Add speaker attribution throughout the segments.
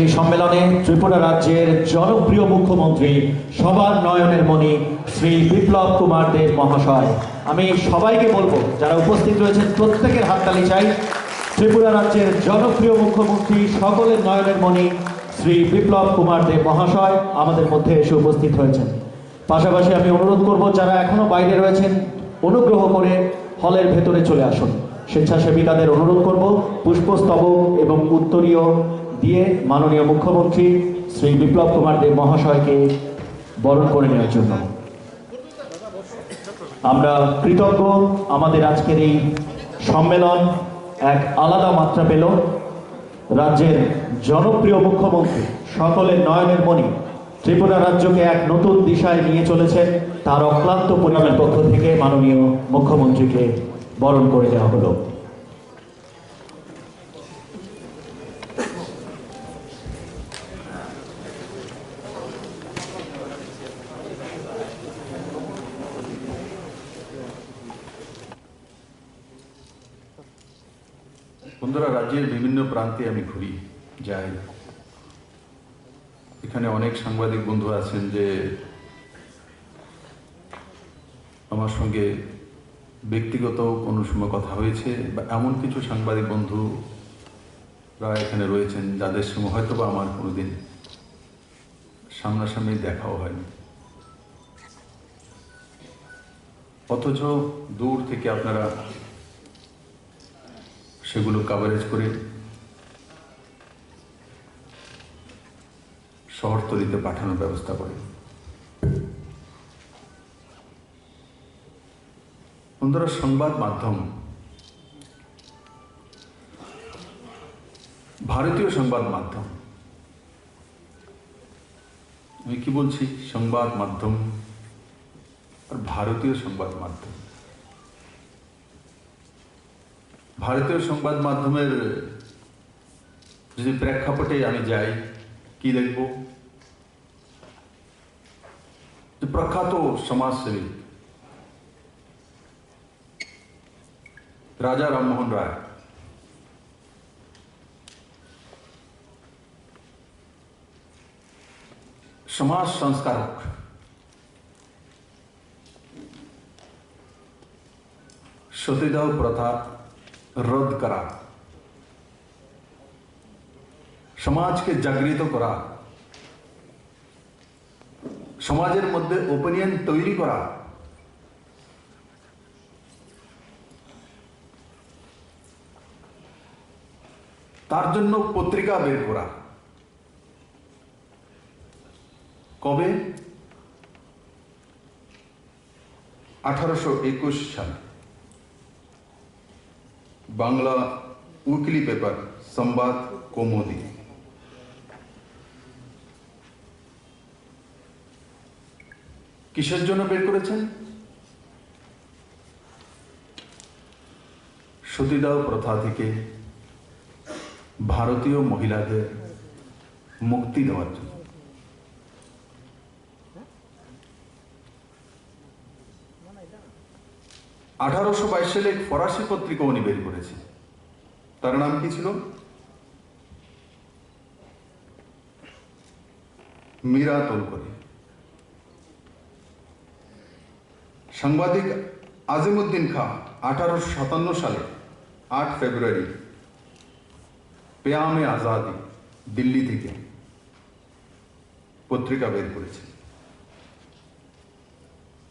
Speaker 1: এই সম্মেলনে ত্রিপুরা রাজ্যের জনপ্রিয় মুখ্যমন্ত্রী সবার নয়নের মণি শ্রী বিপ্লব কুমার দেব মহাশয়, আমি সবাইকে বলবো যারা উপস্থিত রয়েছেন প্রত্যেকের হাততালি চাই। ত্রিপুরা রাজ্যের জনপ্রিয় মুখ্যমন্ত্রী সকলের নয়নের মণি শ্রী বিপ্লব কুমার দেব মহাশয় আমাদের মধ্যে এসে উপস্থিত হয়েছেন। পাশাপাশি আমি অনুরোধ করব যারা এখনো বাইরে রয়েছেন অনুগ্রহ করে হলের ভেতরে চলে আসুন। স্বেচ্ছাসেবিকাদের অনুরোধ করব পুষ্পস্তবক এবং উত্তরীয় দিয়ে মাননীয় মুখ্যমন্ত্রী শ্রী বিপ্লব কুমার দেব মহাশয়কে বরণ করে নেওয়ার জন্য। আমরা কৃতজ্ঞ আমাদের আজকের এই সম্মেলন এক আলাদা মাত্রা পেল। রাজ্যের জনপ্রিয় মুখ্যমন্ত্রী সকলের নয়নের মণি ত্রিপুরা রাজ্যকে এক নতুন দিশায় নিয়ে চলেছেন, তার অক্লান্ত পরিশ্রমের পক্ষ থেকে মাননীয় মুখ্যমন্ত্রীকে বরণ করে দেওয়া হলো।
Speaker 2: বন্ধুরা, রাজ্যের বিভিন্ন প্রান্তে আমি ঘুরি যাই, এখানে অনেক সাংবাদিক বন্ধু আছেন যে আমার সঙ্গে ব্যক্তিগত কোনো সময় কথা হয়েছে, বা এমন কিছু সাংবাদিক বন্ধুরা এখানে রয়েছেন যাদের সঙ্গে হয়তো বা আমার কোনোদিন সামনাসামনি দেখাও হয়নি, অথচ দূর থেকে আপনারা সেগুলো কভারেজ করে শহরতলিতে পাঠানোর ব্যবস্থা করে। বন্ধুরা, সংবাদ মাধ্যম, ভারতীয় সংবাদ মাধ্যম, আমি কি বলছি, সংবাদ মাধ্যম আর ভারতীয় সংবাদ মাধ্যম। ভারতীয় সংবাদ মাধ্যমের যদি প্রেক্ষাপটে আমি যাই, কি দেখব, প্রখ্যাত সমাজসেবী রাজা রামমোহন রায় সমাজ সংস্কারক, সতীদাহ প্রথা রোধ করা, সমাজকে জাগৃত করা, সমাজের মধ্যে ওপিনিয়ন তৈরি করা, তার জন্য পত্রিকা বের করা। কবে? 1821 সালে বাংলা উইকলি পেপার সংবাদ কৌমুদি। কিসের জন্য বের করেছেন? সতীদাহ প্রথা থেকে ভারতীয় মহিলাদের মুক্তি দেওয়ার জন্য। (1822 সালে এক ফরাসি পত্রিকা উনি বের করেছে, তার নাম কি ছিল? মীরা তোলকরি। সাংবাদিক আজিমউদ্দিন খাঁ 1857 সালে 8 ফেব্রুয়ারি পেয়ামে আজাদি দিল্লি থেকে পত্রিকা বের করেছে।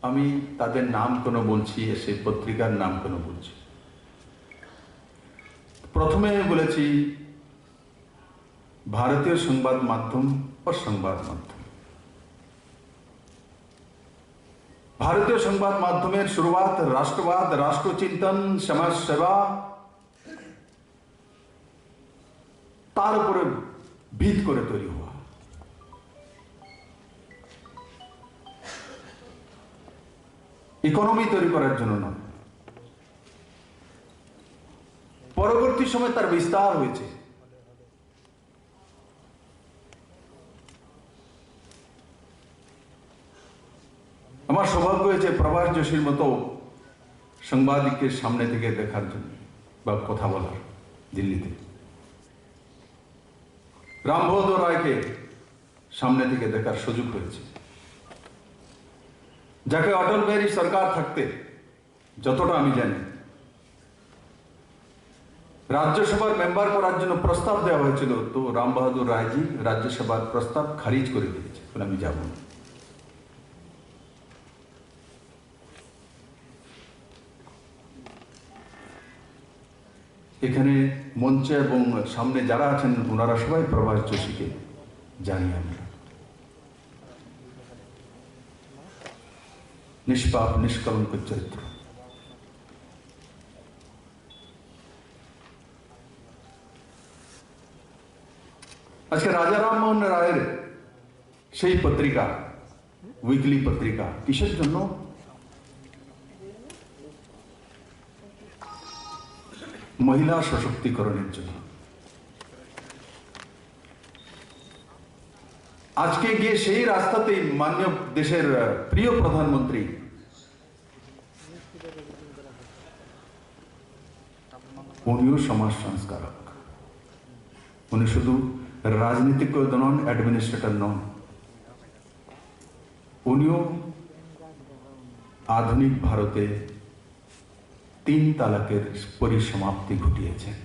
Speaker 2: আমি তাদের নাম কেন বলছি, সেই পত্রিকার নাম কেন বলছি? প্রথমে বলেছি भारतीय संबाद माध्यम और संबाद माध्यम। भारतीय संबाद माध्यमेर शुरुआत राष्ट्रवाद, राष्ट्रचिंतन, समाज सेवा तार उपरे ভিত করে তৈরি হওয়া। ইকোনমি তৈরি করার জন্য নয়। পরবর্তী সময় তার বিস্তার হয়েছে। আমার সৌভাগ্য হয়েছে প্রভাস যোশীর মতো সাংবাদিককে সামনে থেকে দেখার জন্য বা কথা বলার দিল্লিতে। রামবহাদুর রায়কে সামনে থেকে দেখার সুযোগ হয়েছে, যাকে অটল বিহারী সরকার থাকতে যতটা আমি জানি রাজ্যসভার মেম্বার করার জন্য প্রস্তাব দেওয়া হয়েছিল, তো রামবাহাদুর রায়জি রাজ্যসভার প্রস্তাব খারিজ করে দিয়েছে, বলে আমি যাব না। এখানে মঞ্চে এবং সামনে যারা আছেন ওনারা সবাই প্রভাস যোশীকে জানি আমরা। নিষ্পাপ নিষ্কলঙ্ক চরিত্র। আজকে রাজা রামমোহন রায়ের সেই পত্রিকা, উইকলি পত্রিকা, কিসের জন্য? মহিলা সশক্তিকরণের জন্য। আজকে গিয়ে সেই রাস্তাতেই মাননীয় দেশের প্রিয় প্রধানমন্ত্রী উনিও সমাজ সংস্কারক। উনি শুধু রাজনীতিজ্ঞ নন, অ্যাডমিনিস্ট্রেটর নন, উনিও আধুনিক ভারতে 3 তালাকের পরিসমাপ্তি ঘটিয়েছেন।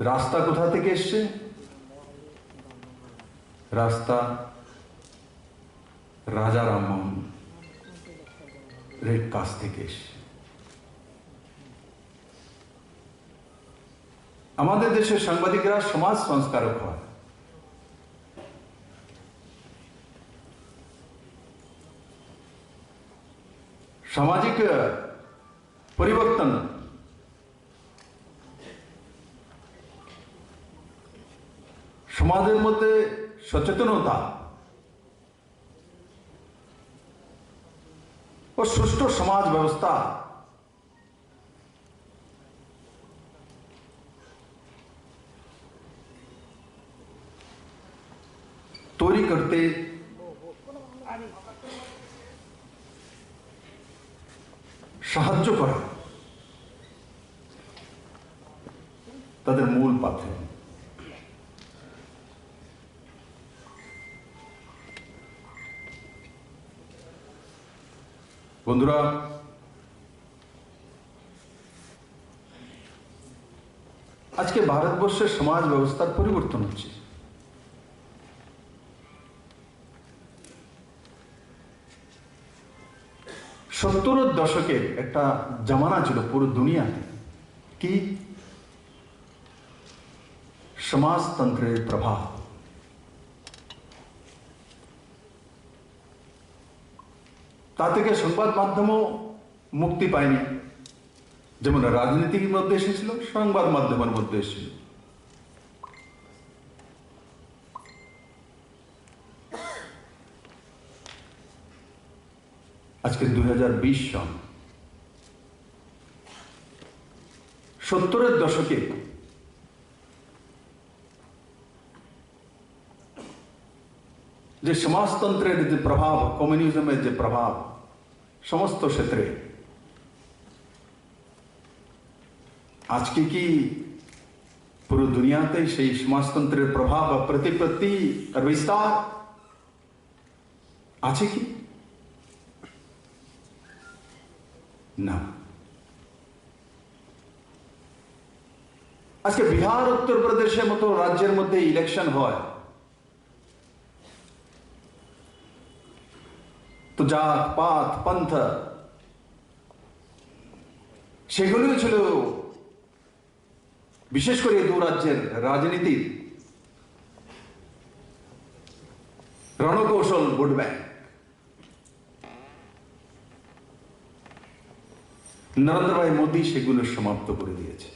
Speaker 2: রাস্তা কোথা থেকে এসছে? রাস্তা রাজা রামমোহন এর কাছ থেকে এসছে। আমাদের দেশের সাংবাদিকরা সমাজ সংস্কারক হয়। সামাজিক পরিবর্তন সমাজের মধ্যে সচেতনতা ও সুষ্ঠু সমাজ ব্যবস্থা তৈরি করতে সাহায্য করা তাদের মূল পাথর। বন্ধুরা, আজকে ভারতবর্ষের সমাজ ব্যবস্থার পরিবর্তন হচ্ছে। সত্তরের দশকের একটা জামানা ছিল পুরো দুনিয়াতে, কি সমাজতন্ত্রের প্রভাব। তা থেকে সংবাদ মাধ্যমও মুক্তি পায়নি, যেমন রাজনীতির মধ্যে এসেছিল, সংবাদ মাধ্যমের মধ্যে এসেছিল। আজকে 2020 সন, 70-এর দশকে যে সমাজতন্ত্রের যে প্রভাব, কমিউনিজমের যে প্রভাব সমস্ত ক্ষেত্রে, আজকে কি পুরো দুনিয়াতে সেই সমাজতন্ত্রের প্রভাব বা প্রতিপত্তি আর বিস্তার আছে কি? না। আজকে বিহার, উত্তরপ্রদেশের মতো রাজ্যের মধ্যে ইলেকশন হয় তো জাত পাত পন্থ সেগুলিও ছিল বিশেষ করে দু রাজ্যের রাজনীতির রণকৌশল ভোট ব্যাংক। নরেন্দ্র ভাই মোদী সেগুলো সমাপ্ত করে দিয়েছে।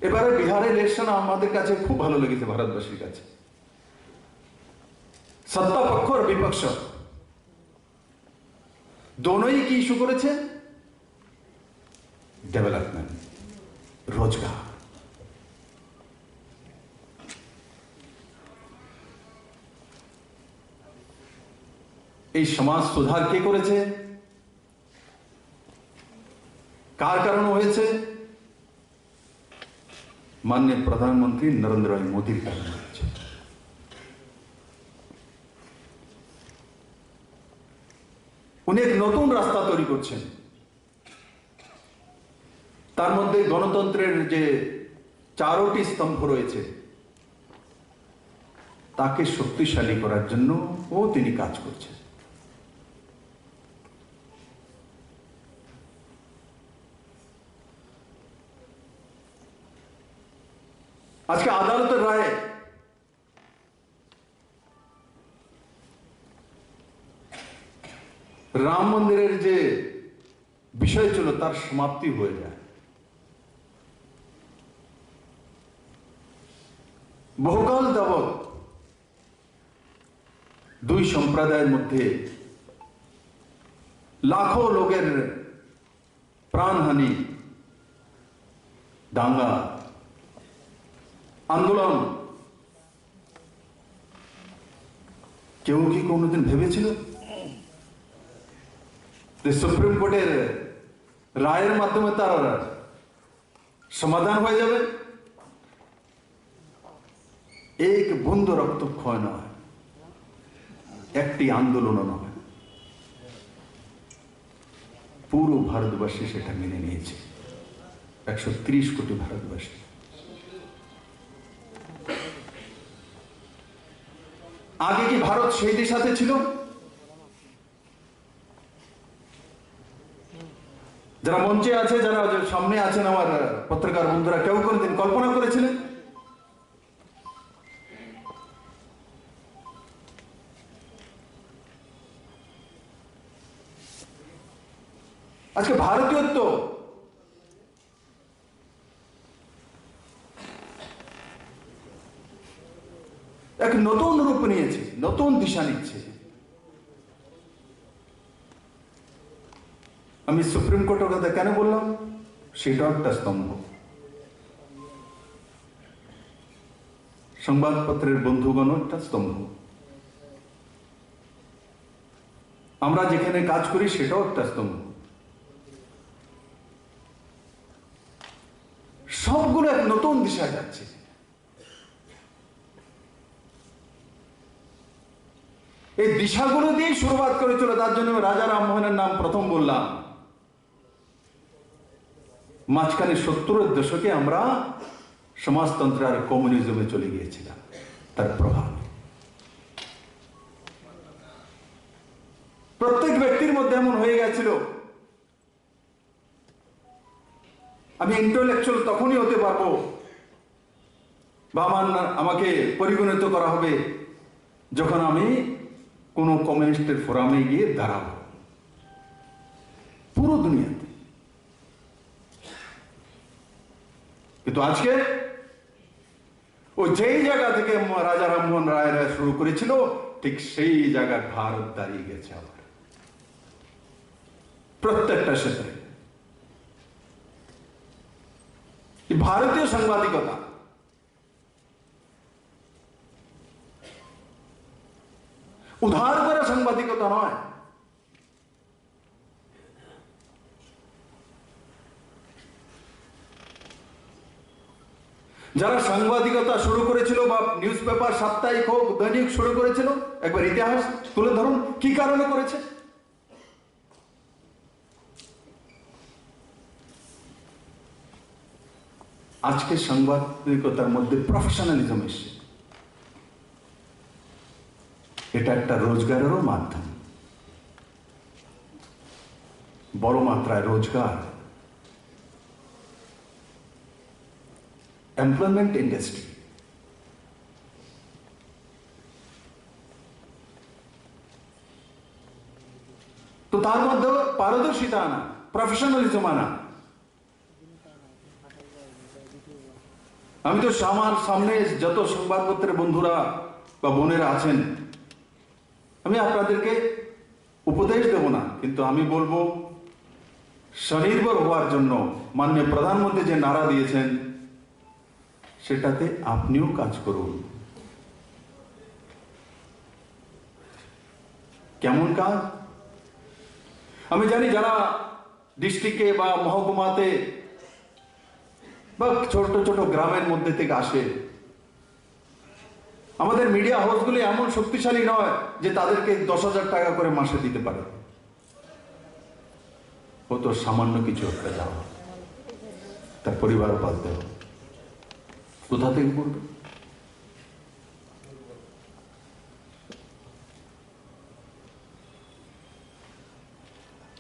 Speaker 2: এবারে বিহারের ইলেকশন আমাদের কাছে খুব ভালো লেগেছে, ভারতবাসীর কাছে। সত্তা পক্ষ আর বিপক্ষ দোনোই কি ইস্যু করেছে? ডেভেলপমেন্ট, রোজগার। এই সমাজ সুধার কে করেছে? কার কারণে হয়েছে? মাননীয় প্রধানমন্ত্রী নরেন্দ্র মোদীর কারণে হয়েছে। উনি এক নতুন রাস্তা তৈরি করছেন। তার মধ্যে গণতন্ত্রের যে 4টি স্তম্ভ রয়েছে তাকে শক্তিশালী করার জন্য তিনি কাজ করছেন। আজকে আদালতের রায়ে রাম মন্দিরের যে বিষয় ছিল তার সমাপ্তি হয়ে যায়। বহুকাল যাবৎ দুই সম্প্রদায়ের মধ্যে লাখো লোকের প্রাণহানি, দাঙ্গা, আন্দোলন, কেউ কি কোনোদিন ভেবেছিল যে সুপ্রিম কোর্টের রায়ের মাধ্যমে তার সমাধান হয়ে যাবে? এক বন্ধু রক্তক্ষয় নয়, একটি আন্দোলনও নয়, পুরো ভারতবাসী সেটা মেনে নিয়েছে। 130 কোটি ভারতবাসী। আগে কি ভারত সেই দিশাতে ছিল? যারা মঞ্চে আছে, যারা সামনে আছেন আমার পত্রকার বন্ধুরা, কেউ কোনদিন কল্পনা করেছিলেন আজকে ভারতীয়ত্ব এক নতুন রূপ নিয়েছে, নতুন দিশা নিচ্ছে? আমি সুপ্রিম কোর্টের কথা কেন বললাম? সেটাও একটা স্তম্ভ। সংবাদপত্রের বন্ধুগণ একটা স্তম্ভ। আমরা যেখানে কাজ করি সেটাও একটা স্তম্ভ। সবগুলো এক নতুন দিশায় যাচ্ছে। এই দিশাগুলো দিয়ে শুরুয়াত করেছিল। তার জন্য রাজা রামমোহনের নাম প্রথম বললাম। মাঝখানে 70-এর দশকে আমরা সমাজতন্ত্র আর কমিউনিজমে চলে গিয়েছিলাম, তার প্রভাব প্রত্যেক ব্যক্তির মধ্যে এমন হয়ে গেছিল। আমি ইন্টেলেকচুয়াল তখনই হতে পারবো বা আমাকে পরিগণিত করা হবে যখন আমি কোন কমিউনিস্টের ফোরামে গিয়ে দাঁড়াবো পুরো দুনিয়াতে। কিন্তু আজকে ও যেই জায়গা থেকে রাজা রামমোহন রায়রা শুরু করেছিল ঠিক সেই জায়গায় ভারত দাঁড়িয়ে গেছে আবার প্রত্যেকটা ক্ষেত্রে। ভারতীয় সাংবাদিকতা উদ্ধার করা সাংবাদিকতা নয়। যারা সাংবাদিকতা শুরু করেছিল বা নিউজ পেপার সাপ্তাহিক হোক দৈনিক শুরু করেছিল, একবার ইতিহাস তুলে ধরুন কি কারণে করেছে। আজকে সাংবাদিকতার মধ্যে প্রফেশনালিজম এসছে। এটা একটা রোজগারেরও মাধ্যম, বড় মাত্রায় রোজগার, এমপ্লয়মেন্ট ইন্ডাস্ট্রি। তো তার মধ্যে পারদর্শিতা আনা, প্রফেশনালিজম আনা। আমি তো আমার সামনে যত সংবাদপত্রের বন্ধুরা বা বোনেরা আছেন, আমি আপনাদেরকে উপদেশ দেব না, কিন্তু আমি বলবো স্বনির্ভর হওয়ার জন্য মাননীয় প্রধানমন্ত্রী যে নারা দিয়েছেন সেটাতে আপনিও কাজ করুন। কেমন কাজ? আমি জানি যারা ডিস্ট্রিক্টে বা মহকুমাতে বা ছোট ছোট গ্রামের মধ্যে থেকে আসে। আমাদের মিডিয়া হাউসগুলি এমন শক্তিশালী নয় যে তাদেরকে 10,000 টাকা করে মাসে দিতে পারে। ও তো সামান্য কিছু একটা যাওয়া, তার পরিবার পালতে হবে, কোথা থেকে করবে?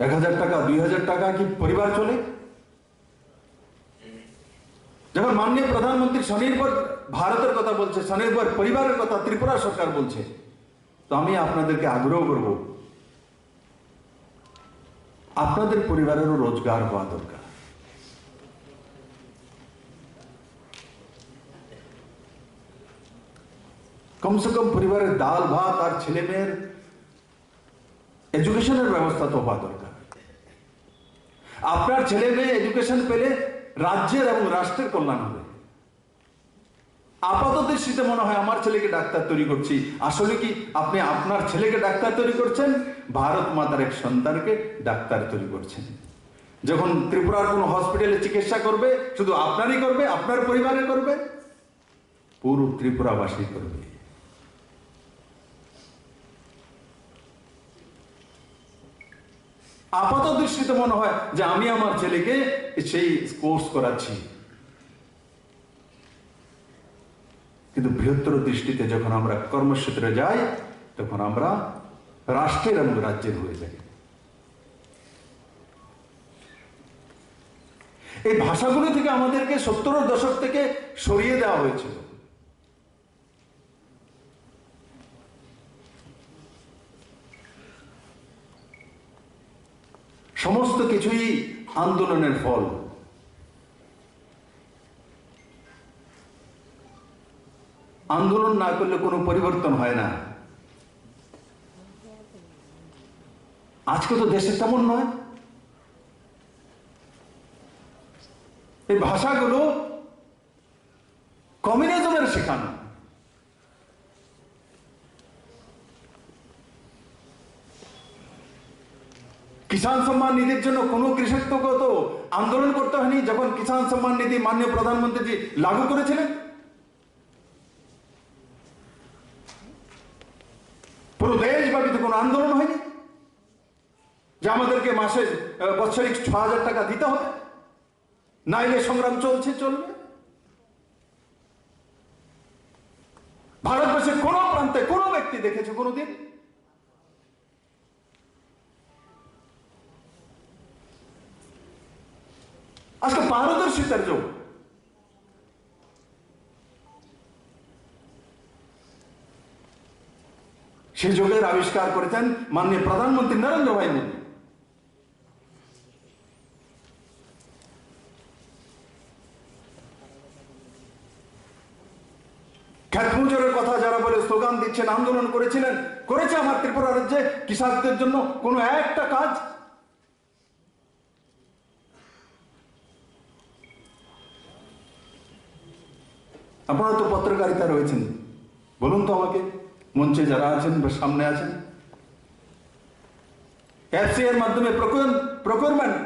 Speaker 2: $1,000 2,000 টাকা কি পরিবার চলে? যখন মাননীয় প্রধানমন্ত্রী স্বনির্ভর ভারতের কথা বলছে, স্বনির্ভর পরিবারের কথা ত্রিপুরা সরকার বলছে, তো আমি আপনাদেরকে আগ্রহ করব, আপনাদের পরিবারেরও রোজগার হওয়া দরকার। কমসে কম পরিবারের ডাল ভাত আর ছেলে মেয়ের এডুকেশনের ব্যবস্থা তো হওয়া দরকার। আপনার ছেলে মেয়ে এডুকেশন পেলে রাজ্যের এবং রাষ্ট্রের কল্যাণ হবে। আপাত দৃষ্টিতে মনে হয় আমার ছেলেকে ডাক্তার তৈরি করছি, আসলে কি আপনি আপনার ছেলেকে ডাক্তার তৈরি করছেন, ভারত মাতার এক সন্তানকে ডাক্তার তৈরি করছেন। যখন ত্রিপুরার কোন হসপিটালে চিকিৎসা করবে, শুধু আপনারই করবে, আপনার পরিবারে করবে, পুরো ত্রিপুরাবাসী করবে। আপাত দৃষ্টিতে মনে হয় যে আমি আমার ছেলেকে সেই কোর্স করাচ্ছি, কিন্তু বৃহত্তর দৃষ্টিতে যখন আমরা কর্মক্ষেত্রে যাই, তখন আমরা রাষ্ট্রের এবং রাজ্যের হয়ে যাই। এই ভাষাগুলো থেকে আমাদেরকে 70-এর দশক থেকে সরিয়ে দেওয়া হয়েছিল। সমস্ত কিছুই আন্দোলনের ফল। আন্দোলন না করলে কোনো পরিবর্তন হয় না। আজকে তো দেশে তেমন নয়। এই ভাষাগুলো কমিউনিজমের শেখানো। কিষাণ সম্মান নিধির জন্য কোনো কৃষককে তো আন্দোলন করতে হয়নি যখন কিষাণ সম্মান নিধি মাননীয় প্রধানমন্ত্রী লাগু করেছিলেন। পুরো দেশব্যাপী তো কোনো আন্দোলন হয়নি যে আমাদেরকে মাসে বৎসরিক 6,000 টাকা দিতে হবে, নাইলে সংগ্রাম চলবে। ভারতবর্ষের কোন প্রান্তে কোন ব্যক্তি দেখেছে কোনদিন? আজকে পারদর্শিতার যুগ। সেই যুগের আবিষ্কার করেছেন মাননীয় প্রধানমন্ত্রী নরেন্দ্র ভাই মোদী। খ্যাতমুজরের কথা যারা বলে স্লোগান দিচ্ছেন, আন্দোলন করেছিলেন, করেছে আমার ত্রিপুরা রাজ্যে কৃষকদের জন্য কোনো একটা কাজ? আপনারা তো পত্রকারিতা রয়েছেন, বলুন তো আমাকে, মঞ্চে যারা আছেন বা সামনে আছেন, এফসি এর মাধ্যমে প্রকিউরমেন্ট,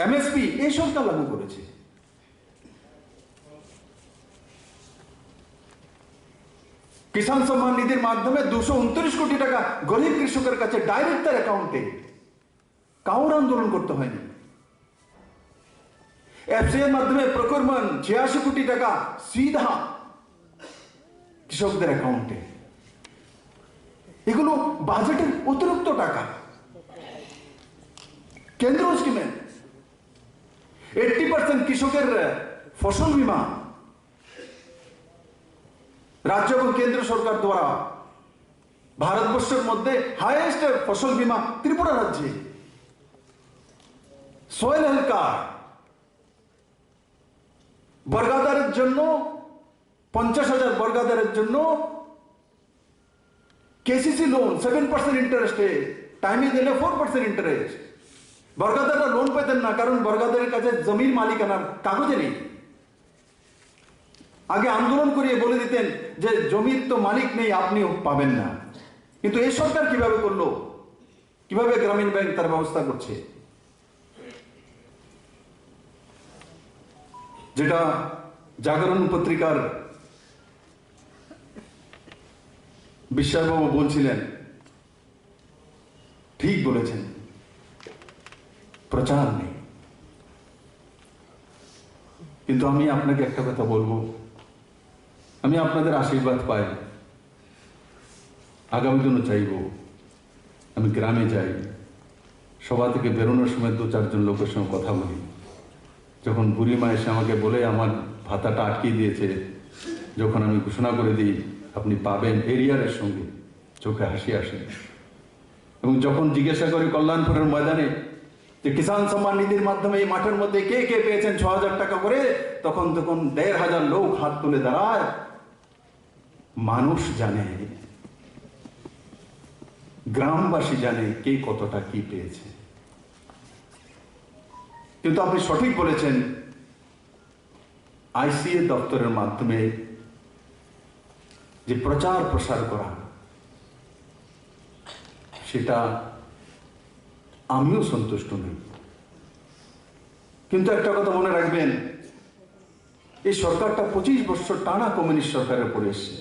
Speaker 2: এমএসপি এই সরকার লাগু করেছে। কিষাণ সম্মান নিধির মাধ্যমে 229 কোটি টাকা গরিব কৃষকের কাছে ডাইরেক্ট তার অ্যাকাউন্টে, কাউর আন্দোলন করতে হয়নি। এফসি এর মাধ্যমে প্রকিউরমেন্ট 86 কোটি টাকা সিধা কৃষকদের অ্যাকাউন্টে। এগুলো বাজেটের অতিরিক্ত টাকা। কেন্দ্র স্কিমে 80% কৃষকের ফসল বীমা রাজ্য এবং কেন্দ্র সরকার দ্বারা। ভারতবর্ষের মধ্যে হাইয়েস্ট ফসল বীমা ত্রিপুরা রাজ্যে। সয়েল হেলথ কার্ড, বর্গাদারের জন্য 50,000 বর্গাদারের জন্য কেসিসি লোন 7% ইন্টারেস্টে, টাইমে দিলে 4% ইন্টারেস্ট। বর্গাদাররা লোন পেতেন না, কারণ বর্গাদারের কাছে জমির মালিকানার কাগজে নেই। আগে আন্দোলন করিয়ে বলে দিতেন যে জমির তো মালিক নেই, আপনিও পাবেন না। কিন্তু এই সরকার কিভাবে করলো? কিভাবে গ্রামীণ ব্যাংক তার ব্যবস্থা করছে? যেটা জাগরণ পত্রিকার বিশ্বাসবাবু বলছিলেন, ঠিক বলেছেন, প্রচার নেই। কিন্তু আমি আপনাকে একটা কথা বলবো, আমি আপনাদের আশীর্বাদ পাই, আগামী দিনও চাইব আমি গ্রামে যাই, সভা থেকে বেরোনোর সময় 2-4 জন লোকের সঙ্গে কথা বলি। যখন বুড়ি মা এসে আমাকে বলে আমার ভাতাটা আটকে দিয়েছে, যখন আমি ঘোষণা করে দিই আপনি পাবেন এরিয়ারের সঙ্গে, চোখে হাসি আসে। এবং যখন জিজ্ঞাসা করি কল্যাণপুরের ময়দানে যে কিষাণ সম্মান নিধির মাধ্যমে এই মাঠের মধ্যে কে কে পেয়েছেন 6000 টাকা করে, তখন 1500 লোক হাত তুলে দাঁড়ায়। মানুষ জানে, গ্রামবাসী জানে কে কতটা কি পেয়েছে। কিন্তু আপনি সঠিক বলেছেন, আইসিএ দপ্তরের মাধ্যমে যে প্রচার প্রসার করা, সেটা আমিও সন্তুষ্ট নই। কিন্তু একটা কথা মনে রাখবেন, এই সরকারটা 25 বছর টানা কমিউনিস্ট সরকারের পরে এসছে,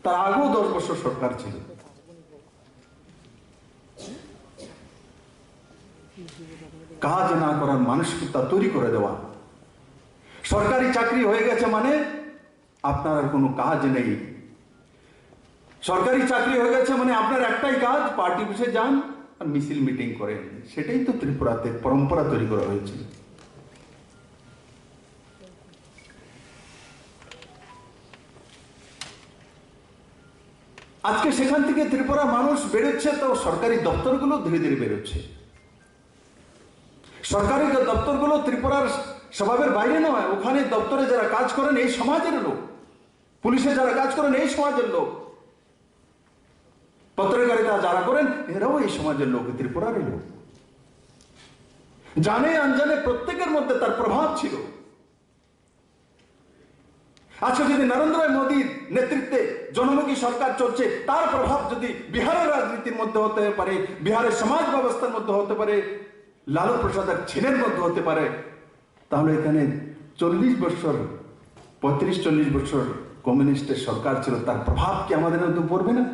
Speaker 2: তার আগেও 10 বছর সরকার ছিল। কাজ না করার মানসিকতা তৈরি করে দেওয়া। সরকারি চাকরি হয়ে গেছে মানে আপনার আর কোনো কাজ নেই। সরকারি চাকরি হয়ে গেছে মানে আপনার একটাই কাজ, পার্টি অফিসে যান আর মিছিল মিটিং করেন। সেটাই তো ত্রিপুরাতে পরম্পরা তৈরি করা হয়েছিল। আজকে সেখান থেকে ত্রিপুরা মানুষ বেরোচ্ছে, তো সরকারি দপ্তরগুলো ধীরে ধীরে বেরোচ্ছে। সরকারি দপ্তরগুলো ত্রিপুরার স্বভাবের বাইরে নয়, ওখানে দপ্তরে যারা কাজ করেন এই সমাজের লোক, পুলিশে যারা কাজ করেন এই সমাজের লোক, পত্রকারিতা যারা করেন এরাও এই সমাজের লোক, ত্রিপুরার লোক। জানে অনজানে প্রত্যেকের মধ্যে তার প্রভাব ছিল। আজকে যদি নরেন্দ্র মোদীর নেতৃত্বে জনমুখী সরকার চলছে, তার প্রভাব যদি বিহারের রাজনীতির মধ্যে হতে পারে, বিহারের সমাজ ব্যবস্থার মধ্যে হতে পারে, লালু প্রসাদের ছেলের মধ্যে হতে পারে, তাহলে এখানে 40 বছর 35-40 বছর কমিউনিস্টের সরকার ছিল, তার প্রভাব কি আমাদের মধ্যে পড়বে না?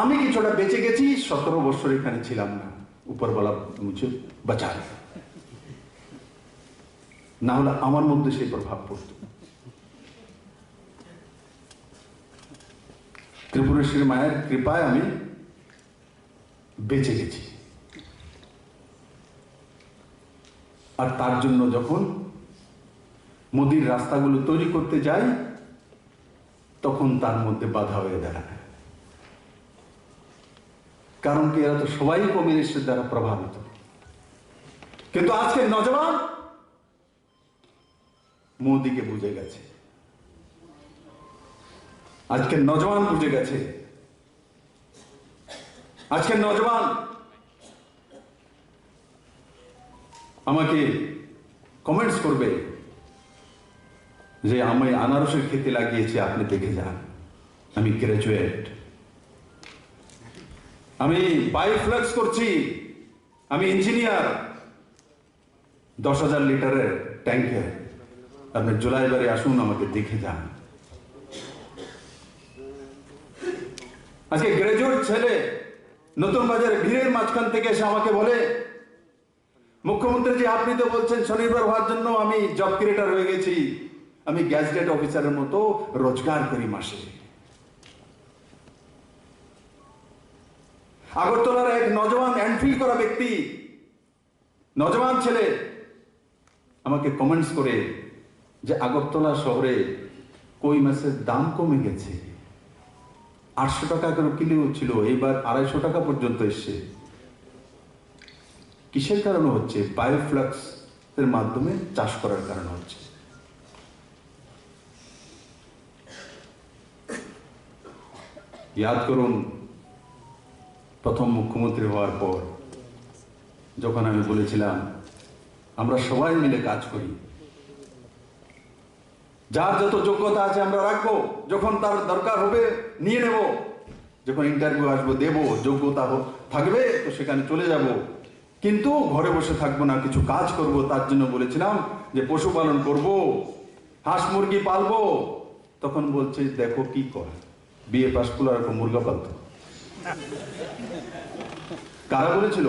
Speaker 2: আমি কিছুটা বেঁচে গেছি, 17 বছর এখানে ছিলাম না, উপরওয়ালা মুঝে বাঁচায়, না হলে আমার মধ্যে সেই প্রভাব পড়ত। ত্রিপুরেশ্বরী মায়ের কৃপায় আমি বেঁচে গেছি। আর তার জন্য যখন মোদির রাস্তাগুলো তৈরি করতে যাই, তখন তার মধ্যে বাধা হয়ে দাঁড়ায়। কারণ কি, এরা তো সবাই কমিউনিস্টের দ্বারা প্রভাবিত। কিন্তু আজকে নজওয়ান মোদিকে বুঝে গেছে, আজকে নজওয়ান বুঝে গেছে। আজকে নজওয়ান আমাকে কমেন্টস করবে যে আমি আনারসের খেতে লাগিয়েছি, আপনি দেখে যান, আমি গ্রাজুয়েট, আমি বায়োফ্লাক্স করছি, আমি ইঞ্জিনিয়ার, 10,000 লিটারের ট্যাঙ্কে, আপনি জুলাইবারে আসুন, আমাকে দেখে যান। আজকে গ্রাজুয়েট ছেলে নতুন বাজারে ভিড়ের মাঝখান থেকে এসে আমাকে বলে, মুখ্যমন্ত্রীজি আপনি তো বলছেন স্বনির্ভর হওয়ার জন্য আমি জব ক্রিয়েটর হয়ে গেছি, আমি গ্যাজেটেড অফিসারের মতো রোজগার করি মাসে। আগরতলার এক নজওয়ান এনফিল্ড করা ব্যক্তি, নজওয়ান ছেলে আমাকে কমেন্টস করে যে আগরতলা শহরে কই মাছের দাম কমে গেছে, 800 টাকা করে কিলো ছিল, এবার 250 টাকা পর্যন্ত এসছে। কিসের কারণে হচ্ছে? বায়োফ্লাক্স এর মাধ্যমে চাষ করার কারণে হচ্ছে। ইয়াদ করুন, প্রথম মুখ্যমন্ত্রী হওয়ার পর যখন আমি বলেছিলাম আমরা সবাই মিলে কাজ করি, যার যত যোগ্যতা আছে আমরা রাখবো, যখন তার দরকার হবে নিয়ে নেব, যখন ইন্টারভিউ আসবো দেব, যোগ্যতা থাকবে তো সেখানে চলে যাব। কিন্তু ঘরে বসে থাকবো না, কিছু কাজ করব। তার জন্য বলেছিলাম যে পশুপালন করব, হাঁস মুরগি পালবো। তখন বলছে দেখো কি করে, বিয়ে পাশ করলো আর মুরগা পালতো। কারা বলেছিল?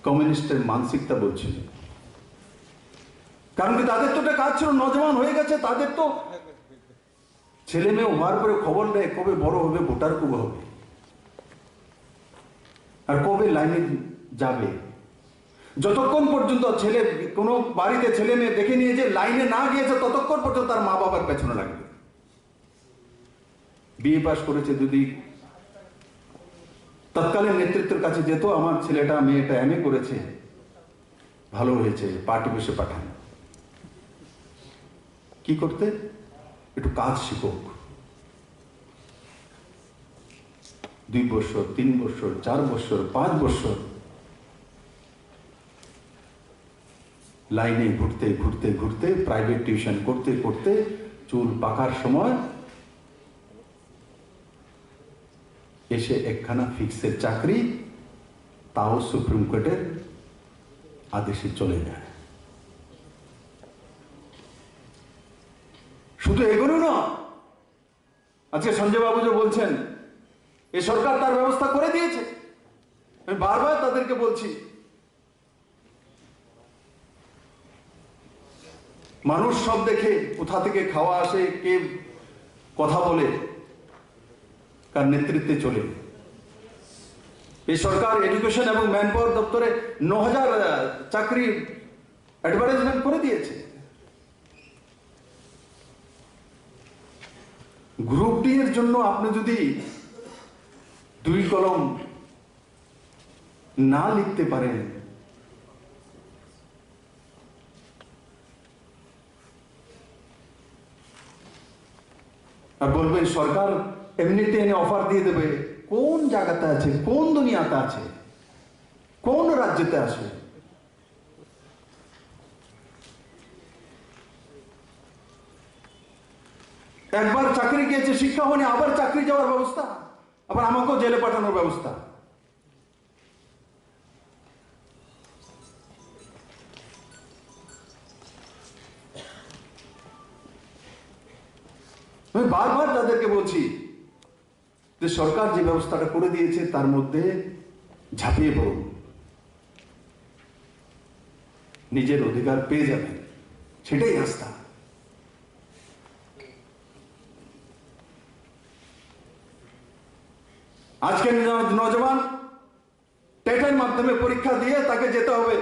Speaker 2: কমিউনিস্টের মানসিকতা বলছিল। কারণ কি তাদের তো একটা কাজ ছিল, নজওয়ান হয়ে গেছে, তাদের তো ছেলে মেয়ে হওয়ার পরে খবর নেয় কবে বড় হবে, ভোটার কবে হবে আর কবে লাইনে যাবে। যতক্ষণ পর্যন্ত ছেলে কোনো বাড়িতে ছেলে মেয়ে দেখে নিয়ে যে লাইনে না গিয়েছে, ততক্ষণ পর্যন্ত তার মা বাবার পেছনে লাগবে। বিয়ে পাশ করেছে যদি তৎকালীন নেতৃত্বের কাছে যেত, আমার ছেলেটা মেয়েটা এমএ করেছে, ভালো হয়েছে, পার্টি বসে পাঠান। কি করতে? একটু কাজ শিখুক। 2 বছর, 3 বছর, 4 বছর, 5 বছর লাইনে ঘুরতে ঘুরতে ঘুরতে, প্রাইভেট টিউশন করতে করতে চুল পাকার সময় এসে একখানা ফিক্সের চাকরি, তাও সুপ্রিম কোর্টের আদেশে চলে যায়। শুধু এগুলো না, আজকে সঞ্জয় বাবু যে বলছেন এই সরকার তার ব্যবস্থা করে দিয়েছে, আমি বারবার তাদেরকে বলছি মানুষ সব দেখে কোথা থেকে খাওয়া আসে, কে কথা বলে, কার নেতৃত্বে চলে। এই সরকার এডুকেশন এবং ম্যান পাওয়ার দপ্তরে 9000 চাকরি অ্যাডভার্টাইজমেন্ট করে দিয়েছে। গ্রুপ ডি এর জন্য আপনি যদি 2 কলম না লিখতে পারেন, আর বলবেন সরকার এমনিতে এনে অফার দিয়ে দেবে, কোন জায়গাতে আছে, কোন দুনিয়াতে আছে, কোন রাজ্যতে আছে? একবার চাকরি গিয়েছে, শিক্ষা হয়নি, আবার চাকরি যাওয়ার ব্যবস্থা, আবার আমাকেও জেলে পাঠানোর ব্যবস্থা। আমি বারবার তাদেরকে বলছি যে সরকার যে ব্যবস্থাটা করে দিয়েছে তার মধ্যে ঝাঁপিয়ে পড়ুন, নিজের অধিকার পেয়ে যাবেন, সেটাই রাস্তা। আজকে নজওয়ান টেটের মাধ্যমে পরীক্ষা দিয়ে তাকে যেতে হবে,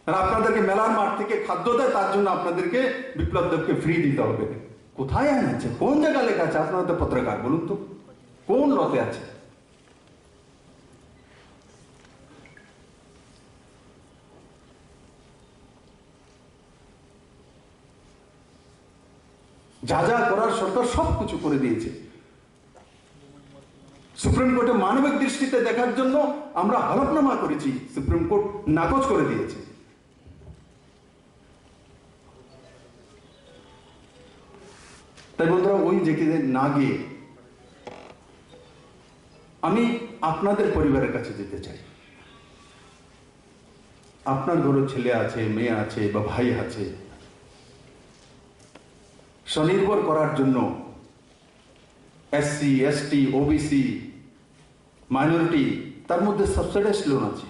Speaker 2: আর আপনাদেরকে মেলার মাঠ থেকে খাদ্য দেয়, তার জন্য আপনাদেরকে বিপ্লব দেবকে ফ্রি দিতে হবে। কোথায় আইন আছে? কোন জায়গায় লেখা আছে? আপনারা তো পত্রকার, বলুন তো কোন লতে আছে? যা যা করার সরকার সবকিছু করে দিয়েছে। সুপ্রিম কোর্টে মানবিক দৃষ্টিতে দেখার জন্য আমরা হলফনামা করেছি, সুপ্রিম কোর্ট নাকচ করে দিয়েছে। তাই বন্ধুরা, ওই যেখানে না গিয়ে আমি আপনাদের পরিবারের কাছে যেতে চাই। আপনার ঘরে ছেলে আছে, মেয়ে আছে বা ভাই আছে, স্বনির্ভর করার জন্য এসসি, এসটি, ওবিসি, মাইনরিটি, তার মধ্যে সাবসিডাইজ লোন আছে।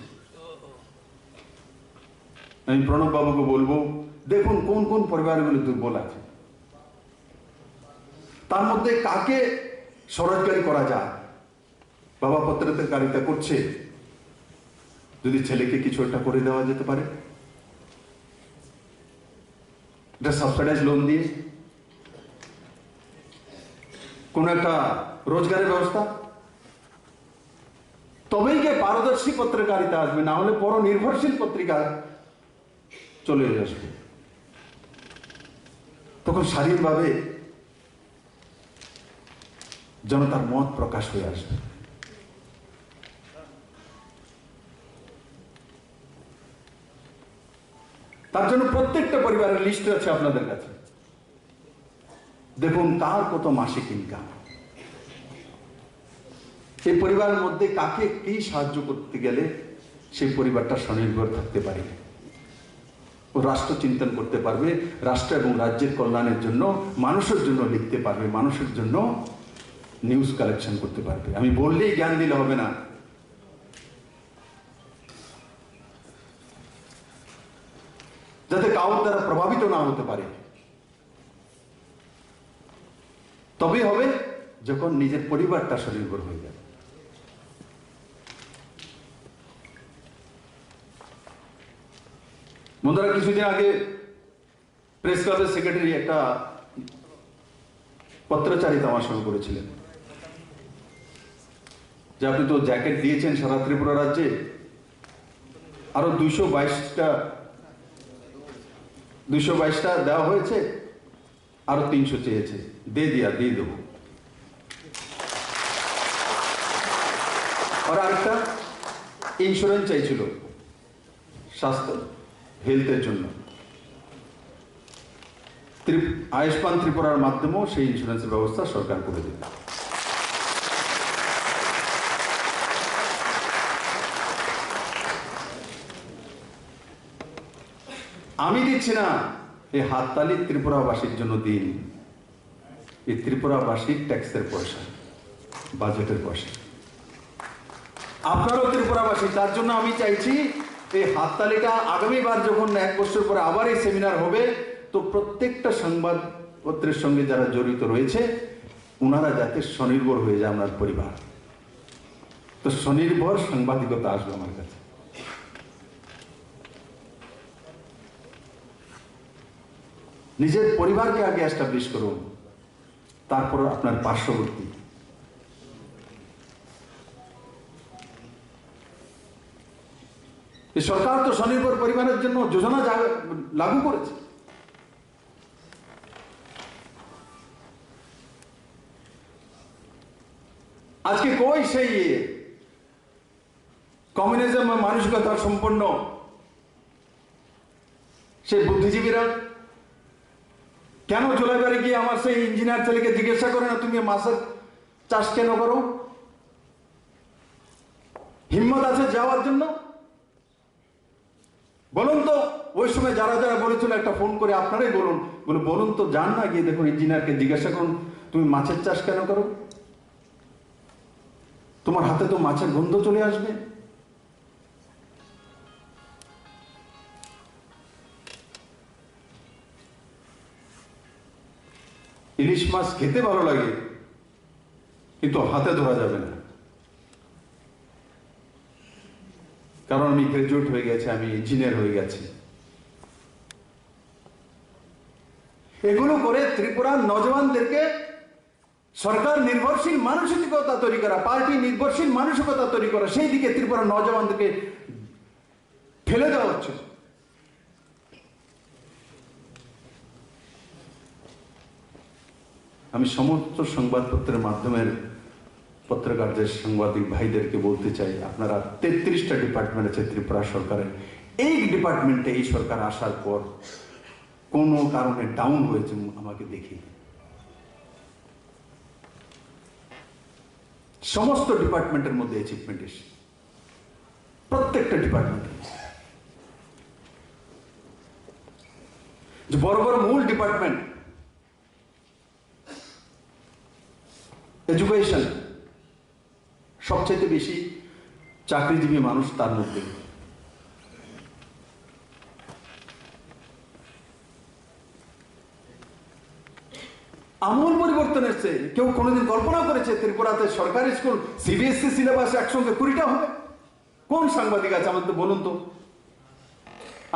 Speaker 2: আমি প্রণব বাবুকে বলবো, দেখুন কোন কোন পরিবারগুলো দুর্বল আছে, তার মধ্যে কাকে স্বরোজগারী করা যায়। বাবা পত্রাধিকারিতা করছে, যদি ছেলেকে কিছু একটা করে দেওয়া যেতে পারে, এটা সাবসিডাইজ লোন দিয়ে কোন একটা রোজগারের ব্যবস্থা, তবেই গিয়ে পারদর্শী পত্রিকারিতা আসবে, না হলে পরনির্ভরশীল পত্রিকা চলে আসবে। তখন শারীরিকভাবে জনতার মত প্রকাশ হয়ে আসবে। তার জন্য প্রত্যেকটা পরিবারের লিস্ট আছে আপনাদের কাছে। দেখুন কার কত মাসিক ইনকাম, এই পরিবারের মধ্যে কাকে কি সাহায্য করতে গেলে সেই পরিবারটা স্বনির্ভর থাকতে পারে, ও রাষ্ট্র চিন্তন করতে পারবে, রাষ্ট্র এবং রাজ্যের কল্যাণের জন্য, মানুষের জন্য লিখতে পারবে, মানুষের জন্য নিউজ কালেকশন করতে পারবে। আমি বললেই জ্ঞান দিলে হবে না, যাতে কাউর দ্বারা প্রভাবিত না হতে পারে। তবেই হবে যখন নিজের পরিবারটা স্বনির্ভর হয়ে যাবে। বন্ধুরা, কিছুদিন আগে প্রেস ক্লাবের সেক্রেটারি একটা পত্রচারিতা আমার সঙ্গে করেছিলেন যে আপনি তো জ্যাকেট দিয়েছেন সারা ত্রিপুরা রাজ্যে, আরো 222টা দেওয়া হয়েছে, আরো 300 চেয়েছে, দিয়ে দেবো। আর আরেকটা ইন্স্যুরেন্স চাইছিল স্বাস্থ্য হেলথের জন্য, আয়ুষ্মান ত্রিপুরার মাধ্যমেও সেই ইন্স্যুরেন্সের ব্যবস্থা সরকার করে দেবে। আমি দিচ্ছি না, এই হাততালি ত্রিপুরাবাসীর জন্য দিন, এই ত্রিপুরাবাসীর ট্যাক্সের পয়সা, বাজেটের পয়সা, আপনারও ত্রিপুরাবাসী। তার জন্য আমি চাইছি এই হাততালিটা আগামীবার যখন 1 বছর পরে আবার এই সেমিনার হবে, তো প্রত্যেকটা সংবাদপত্রের সঙ্গে যারা জড়িত রয়েছে ওনারা যাতে স্বনির্ভর হয়ে যায় আমার পরিবার। তো স্বনির্ভর সাংবাদিকতা আসবে আমার কাছে। নিজের পরিবারকে আগে এস্টাবলিশ করুন, তারপর আপনার পার্শ্ববর্তী। সরকার তো স্বনির্ভর পরিবারের জন্য যোজনা লাগু করেছে। আজকে কই সেই কমিউনিজম মানসিকতা সম্পন্ন সেই বুদ্ধিজীবীরা? কেন জোলাইবাড়ি গিয়ে আমার সেই ইঞ্জিনিয়ার ছেলেকে জিজ্ঞাসা করে না তুমি মাছের চাষ কেন করো? হিম্মত আছে যাওয়ার জন্য? বলুন তো, ওই সময় যারা যারা বলেছিল একটা ফোন করে আপনারাই বলুন তো, যান না গিয়ে দেখুন ইঞ্জিনিয়ারকে জিজ্ঞাসা করুন তুমি মাছের চাষ কেন করো? তোমার হাতে তো মাছের গন্ধ চলে আসবে। ইলিশ মাছ খেতে ভালো লাগে, কিন্তু হাতে ধরা যাবে না, কারণ আমি গ্রাজুয়েট হয়ে গেছি, আমি ইঞ্জিনিয়ার হয়ে গেছি। এগুলো করে ত্রিপুরার নজওয়ানদেরকে সরকার নির্ভরশীল মানসিকতা তৈরি করা, পার্টি নির্ভরশীল মানসিকতা তৈরি করা, সেই দিকে ত্রিপুরার নজওয়ানদেরকে ফেলে দেওয়া হচ্ছে। আমি সমস্ত সংবাদপত্রের মাধ্যমের পত্রকারদের, সাংবাদিক ভাইদেরকে বলতে চাই, আপনারা 33টা ডিপার্টমেন্ট আছে ত্রিপুরা সরকারের, এই ডিপার্টমেন্টে এই সরকার আসার পর কোনো কারণে ডাউন হয়েছে আমাকে দেখি। সমস্ত ডিপার্টমেন্টের মধ্যে অ্যাচিভমেন্ট এসে, প্রত্যেকটা ডিপার্টমেন্টে। যে বড় বড় মূল ডিপার্টমেন্ট, এডুকেশন, সবচেয়ে বেশি চাকরিজীবী মানুষ তার মধ্যে। আমূল পরিবর্তন এসছে। কেউ কোনোদিন কল্পনা করেছে ত্রিপুরাতে সরকারি স্কুল সিবিএসসি সিলেবাস একসঙ্গে 20টা হবে? কোন সাংবাদিক আছে আমাদের বলুন তো?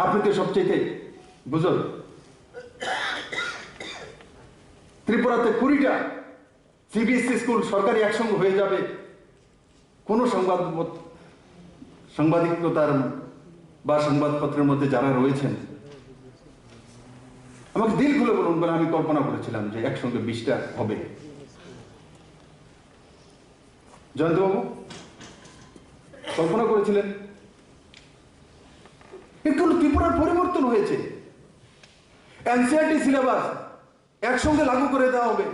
Speaker 2: আপনি তো সবচেয়ে বুঝুন, ত্রিপুরাতে 20টা সিবিএসসি স্কুল সরকারি একসঙ্গে হয়ে যাবে। কোন সাংবাদিকতার বা সংবাদপত্রের মধ্যে যারা রয়েছেন আমাকে দিল খুলে বলুন, বলে আমি কল্পনা করেছিলাম যে একসঙ্গে 20টা হবে। জয়ন্তবাবু কল্পনা করেছিলেন? একটু ত্রিপুরার পরিবর্তন হয়েছে। এনসিআরটি সিলেবাস একসঙ্গে লাগু করে দেওয়া হবে।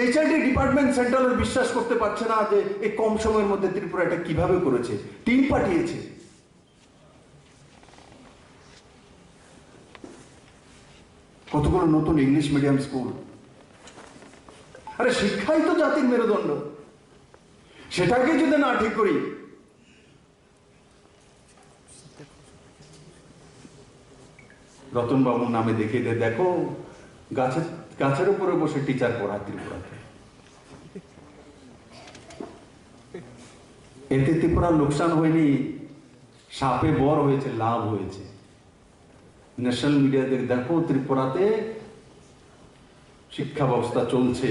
Speaker 2: এইচআইডি ডিপার্টমেন্ট সেন্ট্রালের বিশ্বাস করতে পারছে না যে এই কম সময়ের মধ্যে ত্রিপুরা এটা কিভাবে করেছে। টিম পাঠিয়েছে। কতগুলো নতুন ইংলিশ মিডিয়াম স্কুল। আরে শিক্ষাই তো জাতির মেরুদণ্ড, সেটাকে যদি না ঠিক করি, রতন বাবুর নামে দেখিয়ে দে, দেখো গাছের উপরে বসে টিচার পড়ায় ত্রিপুরাতে। এতে ত্রিপুরার লোকসান হয়নি, সাপে বর হয়েছে, লাভ হয়েছে। ন্যাশনাল মিডিয়াতে দেখো ত্রিপুরাতে শিক্ষা ব্যবস্থা চলছে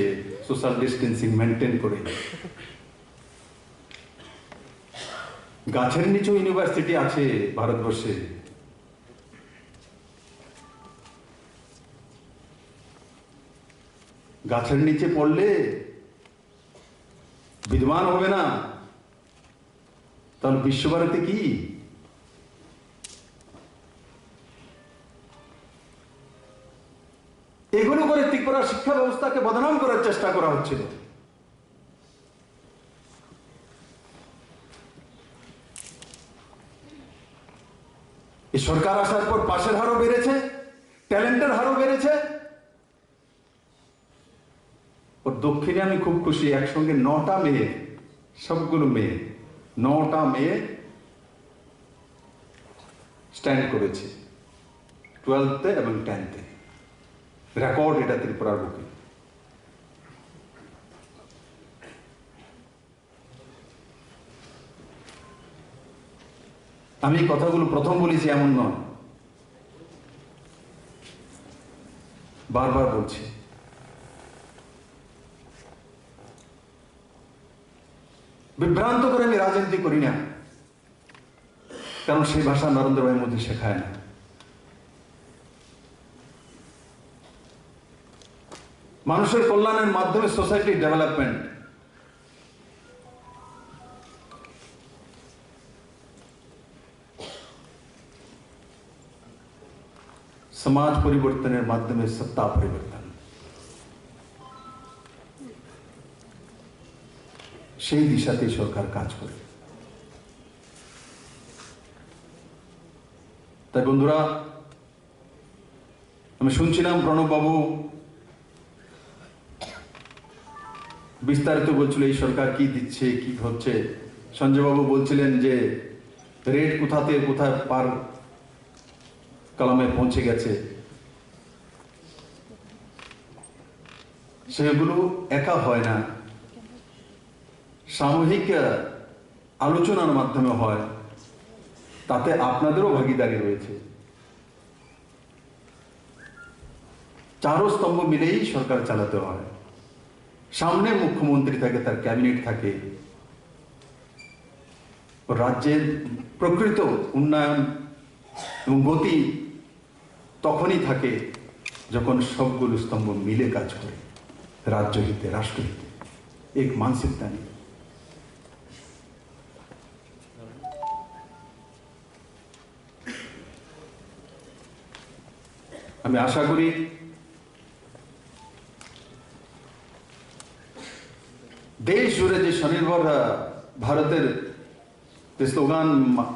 Speaker 2: সোশ্যাল ডিস্টেন্সিং মেনটেন করে। গাছের নিচেও ইউনিভার্সিটি আছে ভারতবর্ষে। গাছের নিচে পড়লে বিদ্বান হবে না, তাহলে বিশ্বভারতী কি? এগুলো করে ত্রিপুরা শিক্ষা ব্যবস্থাকে বদনাম করার চেষ্টা করা হচ্ছিল। এই সরকার আসার পর পাশের হারও বেড়েছে, ট্যালেন্টের হারও বেড়েছে। ওর দক্ষিণে আমি খুব খুশি, একসঙ্গে 9টা মেয়ে, সবগুলো মেয়ে, 9টা মেয়ে স্ট্যান্ড করেছে 12th এবং 10th। রেকর্ড এটা ত্রিপুরার বুকে। আমি এই কথাগুলো প্রথম বলেছি এমন নয়, বারবার বলছি। বিভ্রান্ত করে আমি রাজনীতি করি না, কারণ সেই ভাষা নরেন্দ্র ভাই মোদী শেখায় না। মানুষের কল্যাণের মাধ্যমে সোসাইটি ডেভেলপমেন্ট, সমাজ পরিবর্তনের মাধ্যমে সত্তা পরিবর্তন, সেই দিশাতেই সরকার কাজ করে। তাই বন্ধুরা, আমি শুনছিলাম প্রণব বাবু বিস্তারিত বলছিল এই সরকার কি দিচ্ছে, কি হচ্ছে। সঞ্জয় বাবু বলছিলেন যে রেট কোথাতে কোথায় পার কলমে পৌঁছে গেছে। সেগুলো একা হয় না, সামূহিক আলোচনার মাধ্যমে হয়, তাতে আপনাদেরও ভাগিদারি রয়েছে। চারো স্তম্ভ মিলেই সরকার চালাতে হয়। সামনে মুখ্যমন্ত্রী থাকে, তার ক্যাবিনেট থাকে। রাজ্যের প্রকৃত উন্নয়ন এবং গতি তখনই থাকে যখন সবগুলো স্তম্ভ মিলে কাজ করে, রাজ্য হিতে, রাষ্ট্রহিতে, এক মানসিকতা নেই। আমি আশা করি দেশ জুড়ে যে স্বনির্ভর ভারতের যে স্লোগান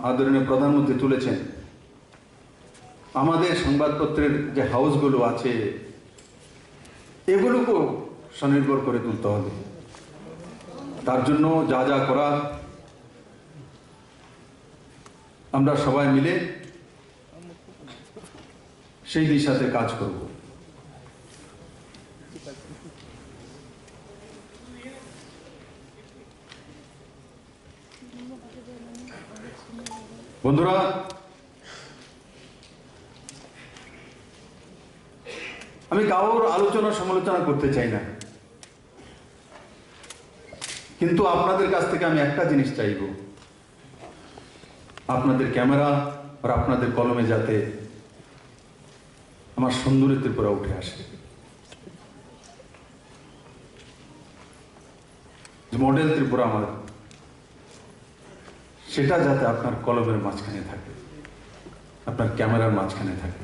Speaker 2: আদরণীয় প্রধানমন্ত্রী তুলেছেন, আমাদের সংবাদপত্রের যে হাউসগুলো আছে এগুলোকেও স্বনির্ভর করে তুলতে হবে। তার জন্য যা যা করা আমরা সবাই মিলে সেই দিশাতে কাজ করব। বন্ধুরা, আমি কারোর আলোচনা সমালোচনা করতে চাই না, কিন্তু আপনাদের কাছ থেকে আমি একটা জিনিস চাইব, আপনাদের ক্যামেরা আর আপনাদের কলমে যাতে আমার সুন্দরী ত্রিপুরা উঠে আসে। মডেল ত্রিপুরা আমার, সেটা যাতে আপনার কলমের মাঝখানে থাকে, আপনার ক্যামেরার মাঝখানে থাকে।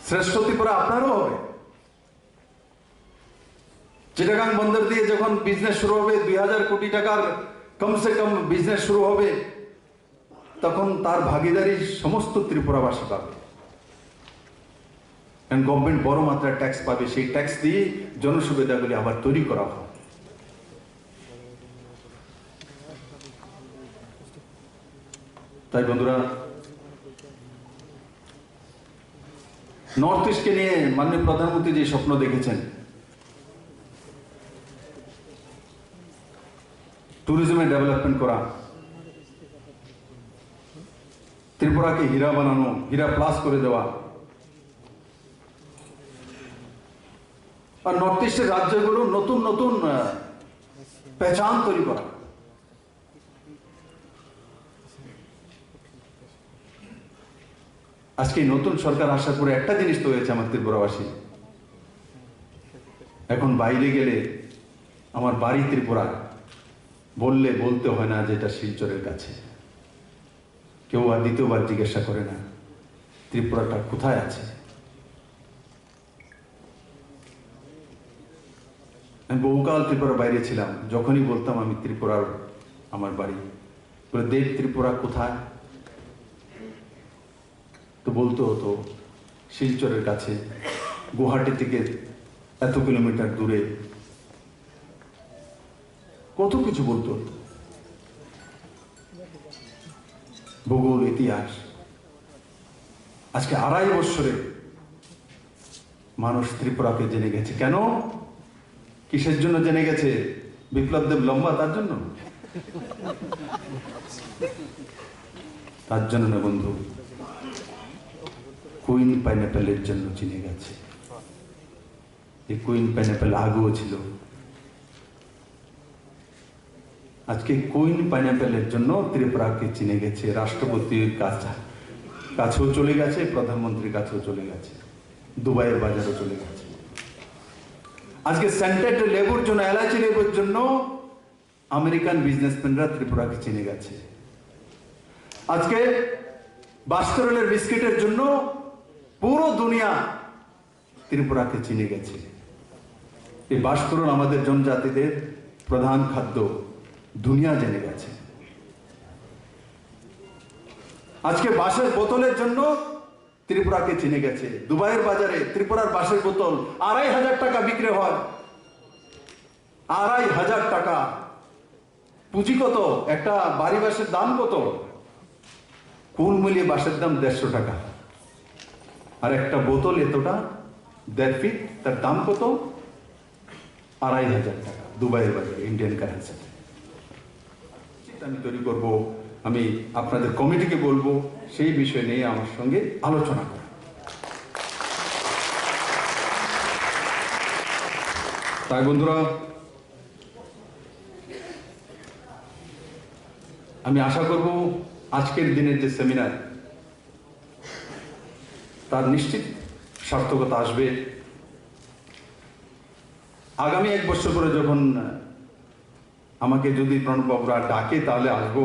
Speaker 2: শ্রেষ্ঠ ত্রিপুরা আপনারও হবে। চিটাগাং বন্দর দিয়ে যখন বিজনেস শুরু হবে, 2000 কোটি টাকার কমসে কম বিজনেস শুরু হবে, তখন তার ভাগিদারি সমস্ত ত্রিপুরাবাসী পাবে। কারণ গভর্নমেন্ট বড় মাত্রায় ট্যাক্স পাবে, সেই ট্যাক্স দিয়ে জনসুবিধাগুলি আবার তৈরি করা হয়। তাই বন্ধুরা, নর্থ ইস্টকে নিয়ে মাননীয় প্রধানমন্ত্রী যে স্বপ্ন দেখেছেন, ট্যুরিজমে ডেভেলপমেন্ট করা, ত্রিপুরাকে হীরা বানানো, হীরা প্লাস করে দেওয়া, আর নর্থ ইস্টের রাজ্যগুলো নতুন নতুন পেহচান তৈরি করা। আজকে নতুন সরকার আসার পরে একটা জিনিস তো হয়েছে আমার ত্রিপুরাবাসী, এখন বাইরে গেলে আমার বাড়ি ত্রিপুরা বললে বলতে হয় না যে এটা শিলচরের কাছে। কেউ আর দ্বিতীয়বার জিজ্ঞাসা করে না ত্রিপুরাটা কোথায় আছে। আমি বহুকাল ত্রিপুরার বাইরে ছিলাম, যখনই বলতাম আমি ত্রিপুরার আমার বাড়ি, বলে দেব ত্রিপুরা কোথায়, তো বলতে হতো শিলচরের কাছে, গুয়াহাটি থেকে এত কিলোমিটার দূরে, কত কিছু বলতো। ভূগোল, ইতিহাস। আজকে 2.5 বছরে মানুষ ত্রিপুরাকে জেনে গেছে। কেন? কিসের জন্য জেনে গেছে? বিপ্লব দেব লম্বা তার জন্য? তার জন্য না বন্ধু, কুইন পাইনাপেলের জন্য চিনে গেছে। এই কুইন পাইনাপেল আগেও ছিল। আজকে কুইন পাইনাপেলের জন্য ত্রিপুরাকে চিনে গেছে। রাষ্ট্রপতির কাছেও চলে গেছে, প্রধানমন্ত্রীর কাছেও চলে গেছে, দুবাইয়ের বাজারও চলে গেছে। আজকে সেন্টেড লেবুর জন্য, এলাচি লেবুর জন্য আমেরিকান বিজনেসম্যানরা ত্রিপুরাকে চিনে গেছে। আজকে বাস্করলের বিস্কিটের জন্য পুরো দুনিয়া ত্রিপুরাকে চিনে গেছে। এই বাস্করল আমাদের জনজাতিদের প্রধান খাদ্য, দুনিয়া জেনে গেছে। আজকে বাঁশের বোতলের জন্য ত্রিপুরাকে চিনে গেছে। দুবাইয়ের বাজারে ত্রিপুরার বাঁশের বোতল 2,500 টাকা বিক্রি হয়। 2,500 টাকা। পুঁজি কত? একটা বাড়ি বাঁশের দাম কত? কুল মিলিয়ে বাঁশের দাম 150 টাকা। আর একটা বোতল এতটা 1.5 ফিট, তার দাম কত? 2,500 টাকা দুবাইয়ের বাজারে, ইন্ডিয়ান কারেন্সি। আমি তৈরি করব, আমি আপনাদের কমিটিকে বলবো সেই বিষয় নিয়ে আমার সঙ্গে আলোচনা করা। তাই বন্ধুরা, আমি আশা করব আজকের দিনের যে সেমিনার, তার নিশ্চিত সার্থকতা আসবে। আগামী 1 বছর পরে যখন আমাকে যদি প্রণববাবুরা ডাকে তাহলে আসবো।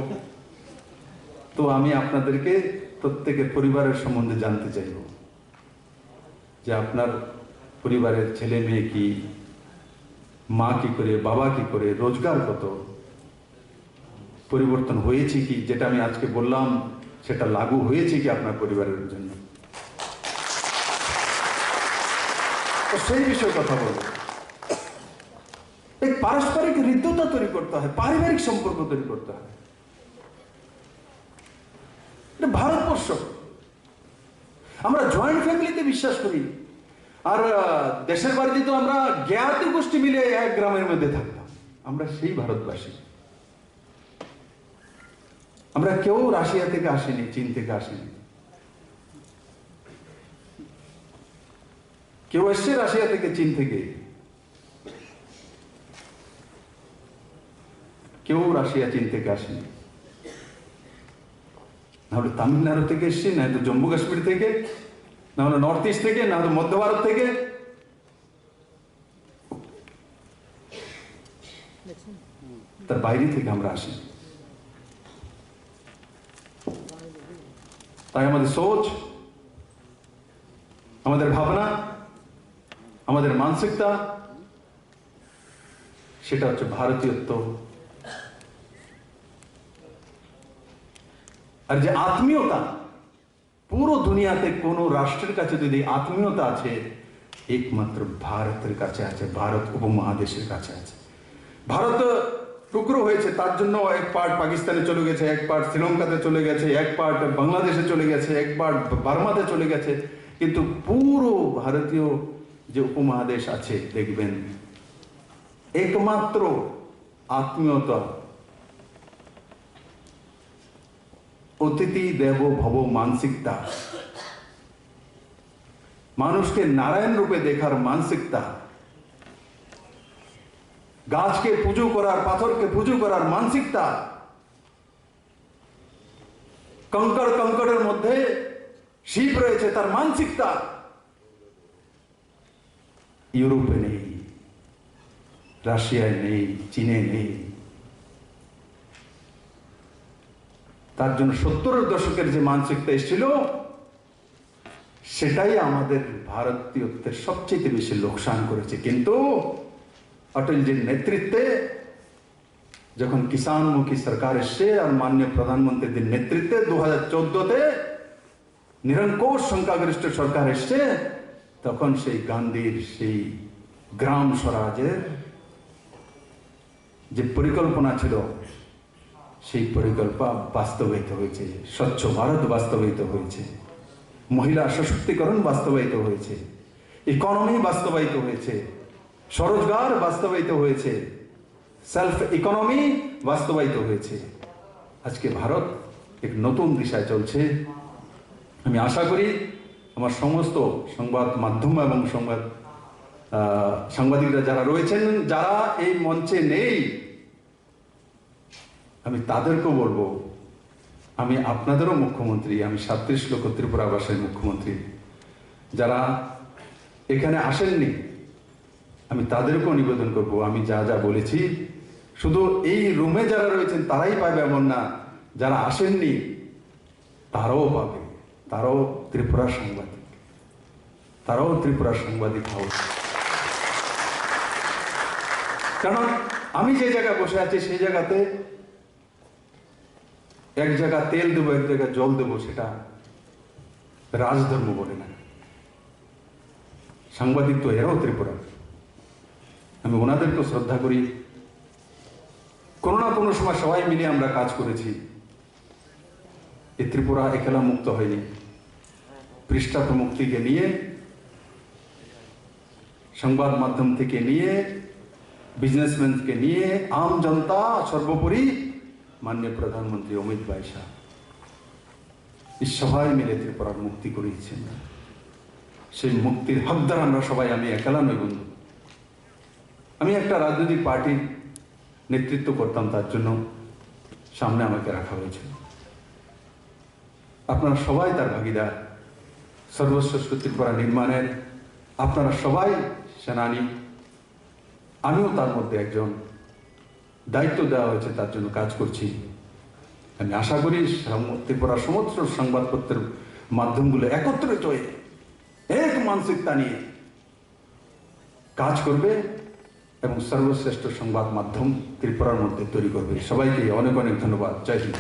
Speaker 2: তো আমি আপনাদেরকে প্রত্যেকের পরিবারের সম্বন্ধে জানতে চাইব, যে আপনার পরিবারের ছেলে মেয়ে কি, মা কি করে, বাবা কি করে, রোজগার কত, পরিবর্তন হয়েছে কি, যেটা আমি আজকে বললাম সেটা লাগু হয়েছে কি আপনার পরিবারের জন্য, তো সেই বিষয়ে কথা বলবো। এক পারস্পরিক হৃদ্যতা তৈরি করতে হয়, পারিবারিক সম্পর্ক তৈরি করতে হয়। এটা ভারতবর্ষ, আমরা জয়েন্ট ফ্যামিলিতে বিশ্বাস করি। আর দেশের বাড়িতে তো আমরা জ্ঞাতি গোষ্ঠী মিলে এক গ্রামের মধ্যে থাকতাম। আমরা সেই ভারতবাসী। আমরা কেউ রাশিয়া থেকে আসেনি, চীন থেকে আসেনি। কেউ এসছে রাশিয়া থেকে, চীন থেকে, কেউ রাশিয়া চীন থেকে আসেনি। না হলে তামিলনাড়ু থেকে এসছে, না হয়তো জম্মু কাশ্মীর থেকে, না হলে নর্থ ইস্ট থেকে, না হলে মধ্য ভারত থেকে। তার বাইরে থেকে আমরা আসি। তাই আমাদের সোচ আমাদের ভাবনা, আমাদের মানসিকতা, সেটা হচ্ছে ভারতীয়ত্ব। আর যে আত্মীয়তা, পুরো দুনিয়াতে কোন রাষ্ট্রের কাছে যদি আত্মীয়তা আছে, একমাত্র ভারতের কাছে আছে, ভারত উপমহাদেশের কাছে আছে। ভারত টুকরো হয়েছে, তার জন্য এক পার্ট পাকিস্তানে চলে গেছে, এক পার্ট শ্রীলঙ্কাতে চলে গেছে, এক পার্ট বাংলাদেশে চলে গেছে, এক পার্ট বার্মাতে চলে গেছে, কিন্তু পুরো ভারতীয় যে উপমহাদেশ আছে, দেখবেন একমাত্র আত্মীয়তা, অতিথি দেব ভব মানসিকতা, মানুষকে নারায়ণ রূপে দেখার মানসিকতা, গাছকে পুজো করার, পাথরকে পুজো করার মানসিকতা, কঙ্কড়ের মধ্যে শিব রয়েছে তার মানসিকতা ইউরোপে নেই, রাশিয়ায় নেই, চীনে নেই। তার জন্য 70-এর দশকের যে মানসিকতা এসেছিল, সেটাই আমাদের ভারতীয়ত্বের সবচেয়ে বেশি লোকসান করেছে। কিন্তু অটলজির নেতৃত্বে যখন কিষাণমুখী সরকার এসছে আর মাননীয় প্রধানমন্ত্রীর নেতৃত্বে 2014-তে নিরঙ্কুশ সংখ্যাগরিষ্ঠ সরকার এসছে, তখন সেই গান্ধীর সেই গ্রাম স্বরাজের যে পরিকল্পনা ছিল, সেই পরিকল্পনা বাস্তবায়িত হয়েছে। স্বচ্ছ ভারত বাস্তবায়িত হয়েছে, মহিলা সশক্তিকরণ বাস্তবায়িত হয়েছে, ইকোনমি বাস্তবায়িত হয়েছে, স্বরোজগার বাস্তবায়িত হয়েছে, সেলফ ইকোনমি বাস্তবায়িত হয়েছে। আজকে ভারত এক নতুন দিশায় চলছে। আমি আশা করি আমার সমস্ত সংবাদ মাধ্যম এবং সাংবাদিকরা যারা রয়েছেন, যারা এই মঞ্চে নেই, আমি তাদেরকেও বলবো, আমি আপনাদেরও মুখ্যমন্ত্রী, আমি 37 লক্ষ ত্রিপুরাবাসীর মুখ্যমন্ত্রী। যারা এখানে আসেননি, আমি তাদেরকেও নিবেদন করব, আমি যা যা বলেছি শুধু এই রুমে যারা রয়েছেন তারাই পাবে এমন না, যারা আসেননি তারাও পাবে, তারাও ত্রিপুরার সাংবাদিক, তারাও ত্রিপুরার সাংবাদিক হওয়া। কারণ আমি যে জায়গায় বসে আছি সেই জায়গাতে এক জায়গা তেল দেবো, এক জায়গা জল দেবো, সেটা রাজধর্ম বলে না। সাংবাদিক তো এরাও ত্রিপুরা, আমি ওনাদেরকেও শ্রদ্ধা করি। কোনো না কোনো সময় সবাই মিলে আমরা কাজ করেছি। এই ত্রিপুরা একলা মুক্ত হয়নি। পৃষ্ঠা মুক্তিকে নিয়ে, সংবাদ মাধ্যম থেকে নিয়ে, বিজনেসম্যানকে নিয়ে, আম জনতা, সর্বোপরি মাননীয় প্রধানমন্ত্রী অমিত ভাই শাহ, এই সবাই মিলে ত্রিপুরার মুক্তি করিয়েছেন। সেই মুক্তির হকদার আমরা সবাই, আমি একলা নই বন্ধু। আমি একটা রাজনৈতিক পার্টির নেতৃত্ব করতাম, তার জন্য সামনে আমাকে রাখা হয়েছিল। আপনারা সবাই তার ভাগিদার। সর্বশ্রেষ্ঠ ত্রিপুরা নির্মাণের আপনারা সবাই সেনানী, আমিও তার মধ্যে একজন। দায়িত্ব দেওয়া হয়েছে, তার জন্য কাজ করছি। আমি আশা করি ত্রিপুরার সমস্ত সংবাদপত্রের মাধ্যমগুলো একত্রিত হয়ে এক মানসিকতা নিয়ে কাজ করবে এবং সর্বশ্রেষ্ঠ সংবাদ মাধ্যম ত্রিপুরার মধ্যে তৈরি করবে। সবাইকে অনেক অনেক ধন্যবাদ। জয় হিন্দ।